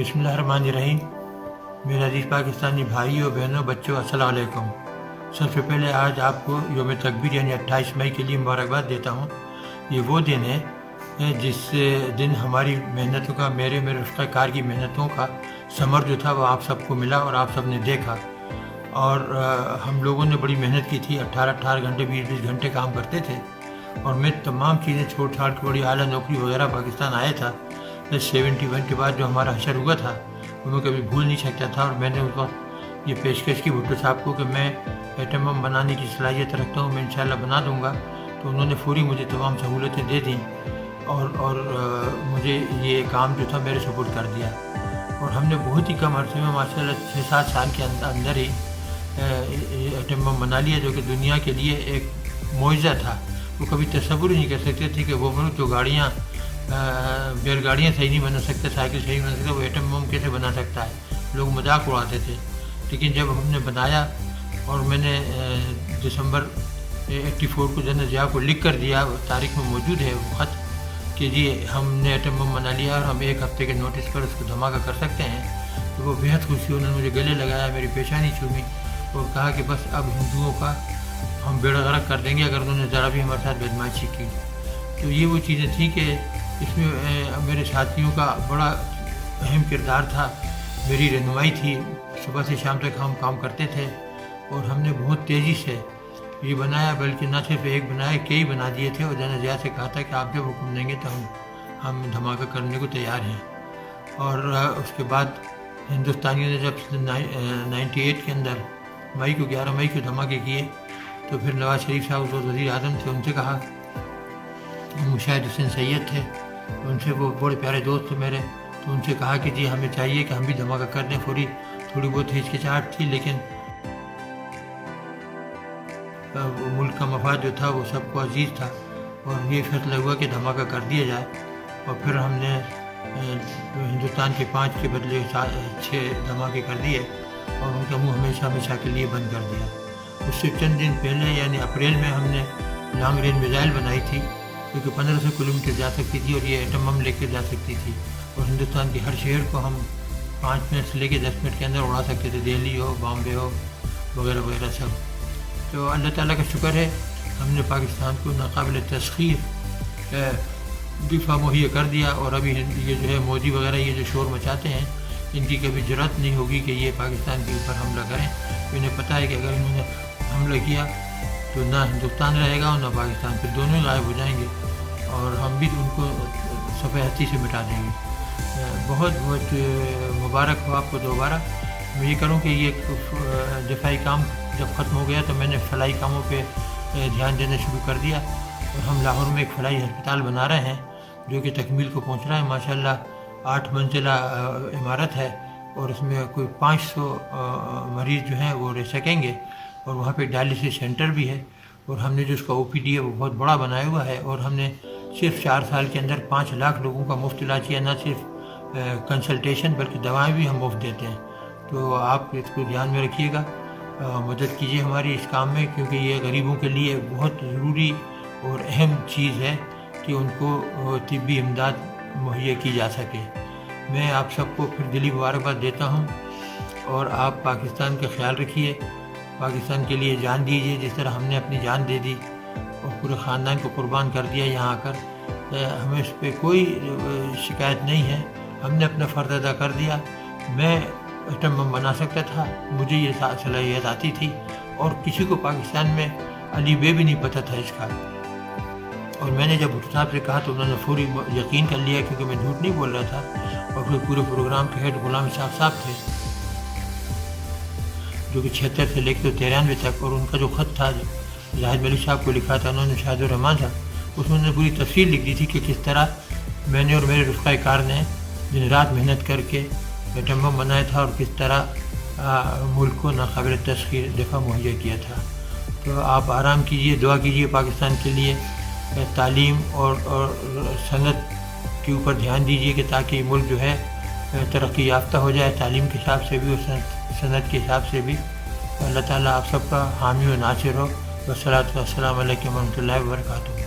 बिस्मिल्लाहिर्रहमानिर्रहीम। मेरे अज़ीज़ पाकिस्तानी भाइयों बहनों बच्चों अस्सलाम वालेकुम। सबसे पहले आज आपको यौम तकबीर यानी 28 मई के लिए मुबारकबाद देता हूँ। ये वो दिन है जिस दिन हमारी मेहनतों का मेरे रफ़्क़ा कार की मेहनतों का समर जो था वो आप सबको मिला और आप सब ने देखा। और हम लोगों ने बड़ी मेहनत की थी, 18 घंटे 20 घंटे काम करते थे। और मैं तमाम चीज़ें छोड़ छाड़ के बड़ी आला नौकरी वगैरह पाकिस्तान आया था। 71 के बाद जो हमारा हशर हुआ था वो मैं कभी भूल नहीं सकता था। और मैंने उनको ये पेशकश की भुट्टो साहब को कि मैं एटम बम बनाने की सलाहियत रखता हूँ, मैं इंशाल्लाह बना दूँगा। तो उन्होंने पूरी मुझे तमाम सहूलतें दे दी और मुझे ये काम जो था मेरे सपोर्ट कर दिया। और हमने बहुत ही कम अरसे में माशाल्लाह 6-7 साल के अंदर ही एटम बम बना लिया, जो कि दुनिया के लिए एक मुआजिज़ा था। वो कभी तसव्वुर नहीं कर सकते थे कि वो मुल्क जो गाड़ियाँ बैलगाड़ियाँ सही नहीं बना सकते, साइकिल सही नहीं बना सकते, वो एटम बम कैसे बना सकता है। लोग मजाक उड़ाते थे। लेकिन जब हमने बनाया और मैंने दिसंबर 84 को जनरल ज़िया को लिख कर दिया, तारीख में मौजूद है वो ख़त कि जी हमने एटम बम बना लिया और हम 1 हफ़्ते के नोटिस पर उसको धमाका कर सकते हैं। तो वो बेहद खुशी, उन्होंने मुझे गले लगाया, मेरी पेशानी छूमी और कहा कि बस अब हिंदुओं का हम बेड़ा गर्क कर देंगे अगर उन्होंने ज़रा भी हमारे साथ बदमाशी की। तो ये वो चीज़ें थी कि इसमें मेरे साथियों का बड़ा अहम किरदार था, मेरी रहनुमाई थी। सुबह से शाम तक हम काम करते थे और हमने बहुत तेज़ी से ये बनाया, बल्कि न सिर्फ एक बनाया कई बना दिए थे। और जनरल ज़िया से कहा था कि आप जब हुक्म देंगे तो हम धमाका करने को तैयार हैं। और उसके बाद हिंदुस्तानियों ने जब 98 के अंदर 11 मई को धमाके किए तो फिर नवाज शरीफ साहब जो वज़ीर आज़म थे उनसे कहा, मुशाहिद हुसैन सैयद थे, उनसे वो बड़े प्यारे दोस्त थे मेरे, तो उनसे कहा कि जी हमें चाहिए कि हम भी धमाका कर दें। थोड़ी बहुत हिचकिचाहट थी, लेकिन मुल्क का मफाद जो था वो सबको अजीज़ था और ये फैसला हुआ कि धमाका कर दिया जाए। और फिर हमने हिंदुस्तान के 5 के बदले 6 धमाके कर दिए और उनका मुँह हमेशा के लिए बंद कर दिया। उससे चंद दिन पहले यानी अप्रैल में हमने लॉन्ग रेंज मिसाइल बनाई थी, क्योंकि 1500 किलोमीटर जा सकती थी और ये एटम बम लेकर जा सकती थी। और हिंदुस्तान के हर शहर को हम 5 मिनट से लेकर 10 मिनट के अंदर उड़ा सकते थे, दिल्ली हो, बॉम्बे हो, वगैरह वगैरह सब। तो अल्लाह ताला का शुक्र है हमने पाकिस्तान को नाकाबिल तस्खीर दिफा मुहैया कर दिया। और अभी ये जो है मोदी वगैरह ये जो शोर मचाते हैं, इनकी कभी जरूरत नहीं होगी कि ये पाकिस्तान के ऊपर हमला करें। इन्हें पता है कि अगर इन्होंने हमला किया तो ना हिंदुस्तान रहेगा और ना पाकिस्तान, फिर दोनों ही गायब हो जाएंगे और हम भी उनको सफ़े हस्ती से मिटा देंगे। बहुत मुबारक हो आपको दोबारा। मैं ये करूँ कि ये दफाई काम जब ख़त्म हो गया तो मैंने फलाई कामों पे ध्यान देना शुरू कर दिया। और हम लाहौर में एक फलाई अस्पताल बना रहे हैं जो कि तकमील को पहुँच रहा है। माशाल्लाह 8 मंजिला इमारत है और उसमें कोई 500 मरीज़ जो हैं वो रह सकेंगे। और वहाँ पे डायलिसिस सेंटर भी है और हमने जो उसका OPD है वो बहुत बड़ा बनाया हुआ है। और हमने सिर्फ 4 साल के अंदर 5 लाख लोगों का मुफ्त इलाज किया, ना सिर्फ कंसल्टेशन बल्कि दवाएं भी हम मुफ्त देते हैं। तो आप इसको ध्यान में रखिएगा, मदद कीजिए हमारी इस काम में, क्योंकि ये गरीबों के लिए बहुत ज़रूरी और अहम चीज़ है कि उनको तिब्बी इमदाद मुहैया की जा सके। मैं आप सबको फिर दिली मुबारकबाद देता हूँ और आप पाकिस्तान का ख्याल रखिए, पाकिस्तान के लिए जान दीजिए जिस तरह हमने अपनी जान दे दी और पूरे ख़ानदान को कुर्बान कर दिया यहाँ आकर। हमें इस पर कोई शिकायत नहीं है, हमने अपना फ़र्ज़ अदा कर दिया। मैं एटम बम बना सकता था, मुझे ये सलाहियत आती थी और किसी को पाकिस्तान में अली बे भी नहीं पता था इसका। और मैंने जब भुट्टो साहब से कहा तो उन्होंने पूरी यकीन कर लिया, क्योंकि मैं झूठ नहीं बोल रहा था। और फिर पूरे प्रोग्राम के हेड गुलाम इसाक़ साहब थे जो कि 76 से लेकर 93 तक। और उनका जो ख़त था जाहिद मलिक साहब को लिखा था उन्होंने, शाहिद रहमान था, उसमें उन्होंने पूरी तफसील लिख दी थी कि किस तरह मैंने और मेरे रफ़्क़ा कार ने दिन रात मेहनत करके एटम बम बनाया था और किस तरह मुल्क को नाकाबिल तस्खीर दफ़ा मुहैया किया था। तो आप आराम कीजिए, दुआ कीजिए पाकिस्तान के लिए, तालीम और सनत के ऊपर ध्यान दीजिए कि ताकि मुल्क जो है तरक्की याफ्ता हो जाए, तालीम के हिसाब से भी और सनत के हिसाब से भी। अल्लाह ताला आप सबका हामी व नासिर हो। वस्सलातु वस्सलामु अलैकुम व रहमतुल्लाहि व बरकातुहू।